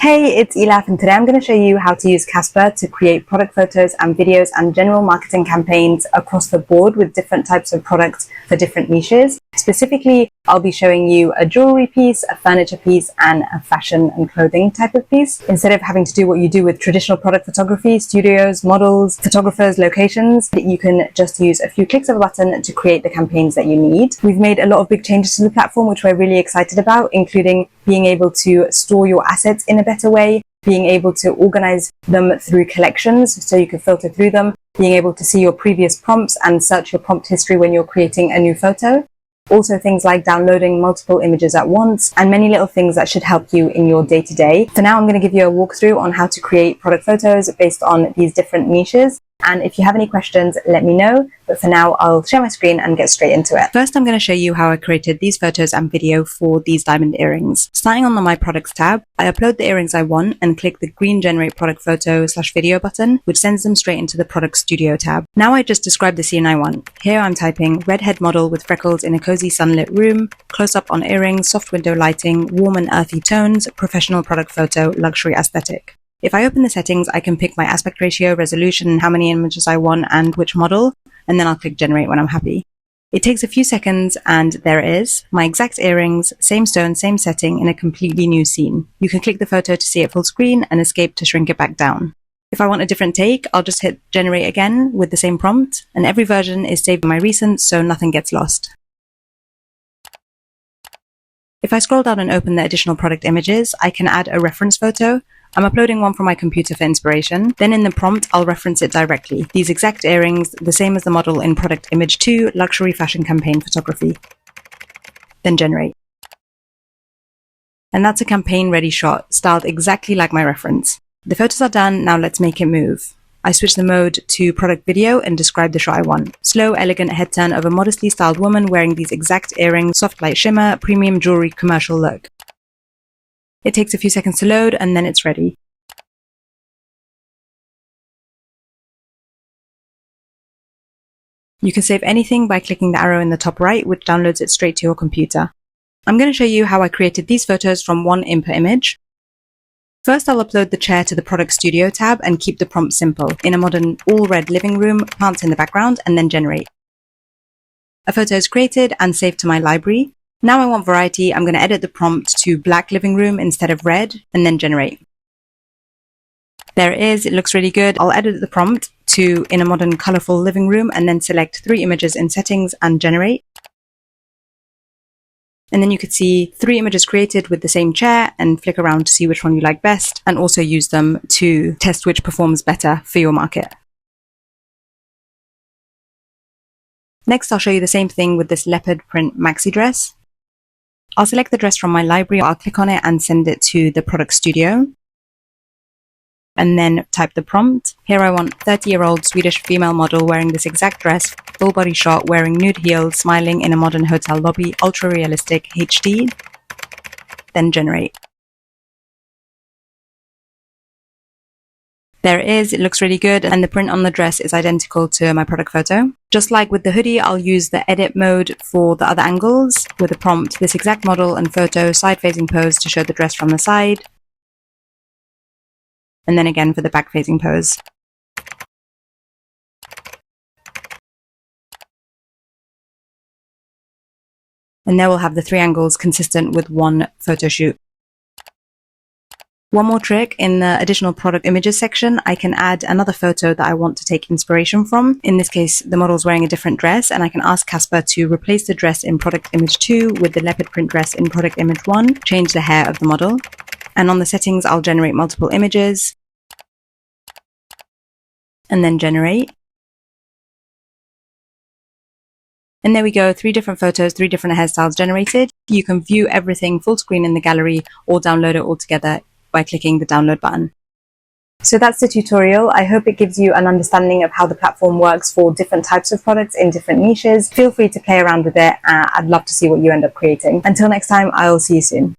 Hey, it's Elaf, and today I'm going to show you how to use Caspa to create product photos and videos and general marketing campaigns across the board with different types of products for different niches. Specifically, I'll be showing you a jewelry piece, a furniture piece, and a fashion and clothing type of piece. Instead of having to do what you do with traditional product photography, studios, models, photographers, locations, you can just use a few clicks of a button to create the campaigns that you need. We've made a lot of big changes to the platform, which we're really excited about, including being able to store your assets in a better way, being able to organize them through collections so you can filter through them, being able to see your previous prompts and search your prompt history when you're creating a new photo. Also things like downloading multiple images at once and many little things that should help you in your day-to-day. For now, I'm going to give you a walkthrough on how to create product photos based on these different niches. And if you have any questions, let me know. But for now, I'll share my screen and get straight into it. First, I'm going to show you how I created these photos and video for these diamond earrings. Starting on the My Products tab, I upload the earrings I want and click the green Generate Product Photo/Video button, which sends them straight into the Product Studio tab. Now I just describe the scene I want. Here I'm typing redhead model with freckles in a cozy sunlit room, close-up on earrings, soft window lighting, warm and earthy tones, professional product photo, luxury aesthetic. If I open the settings, I can pick my aspect ratio, resolution, how many images I want, and which model, and then I'll click generate when I'm happy. It takes a few seconds, and there it is, my exact earrings, same stone, same setting, in a completely new scene. You can click the photo to see it full screen and escape to shrink it back down. If I want a different take, I'll just hit generate again with the same prompt, and every version is saved in my recent, so nothing gets lost. If I scroll down and open the additional product images, I can add a reference photo. I'm uploading one from my computer for inspiration. Then in the prompt, I'll reference it directly. These exact earrings, the same as the model in product image 2, luxury fashion campaign photography. Then generate. And that's a campaign ready shot, styled exactly like my reference. The photos are done, now let's make it move. I switch the mode to product video and describe the shot I want. Slow, elegant head turn of a modestly styled woman wearing these exact earrings, soft light shimmer, premium jewelry commercial look. It takes a few seconds to load and then it's ready. You can save anything by clicking the arrow in the top right, which downloads it straight to your computer. I'm going to show you how I created these photos from one input image. First, I'll upload the chair to the Product Studio tab and keep the prompt simple. In a modern all-red living room, plants in the background, and then generate. A photo is created and saved to my library. Now I want variety, I'm going to edit the prompt to black living room instead of red, and then generate. There it is, it looks really good. I'll edit the prompt to in a modern colorful living room and then select 3 images in settings and generate. And then you could see 3 images created with the same chair and flick around to see which one you like best and also use them to test which performs better for your market. Next, I'll show you the same thing with this leopard print maxi dress. I'll select the dress from my library, I'll click on it and send it to the Product Studio. And then type the prompt. Here I want 30-year-old Swedish female model wearing this exact dress, full body shot, wearing nude heels, smiling in a modern hotel lobby, ultra realistic HD. Then generate. There it is, it looks really good, and the print on the dress is identical to my product photo. Just like with the hoodie, I'll use the edit mode for the other angles with the prompt, this exact model and photo, side-facing pose to show the dress from the side. And then again for the back-facing pose. And there we'll have the 3 angles consistent with one photo shoot. One more trick, in the additional product images section, I can add another photo that I want to take inspiration from. In this case, the model's wearing a different dress, and I can ask Caspa to replace the dress in product image 2 with the leopard print dress in product image 1, change the hair of the model. And on the settings, I'll generate multiple images. And then generate. And there we go, 3 different photos, 3 different hairstyles generated. You can view everything full screen in the gallery or download it all together by clicking the download button. So that's the tutorial. I hope it gives you an understanding of how the platform works for different types of products in different niches. Feel free to play around with it. I'd love to see what you end up creating. Until next time, I'll see you soon.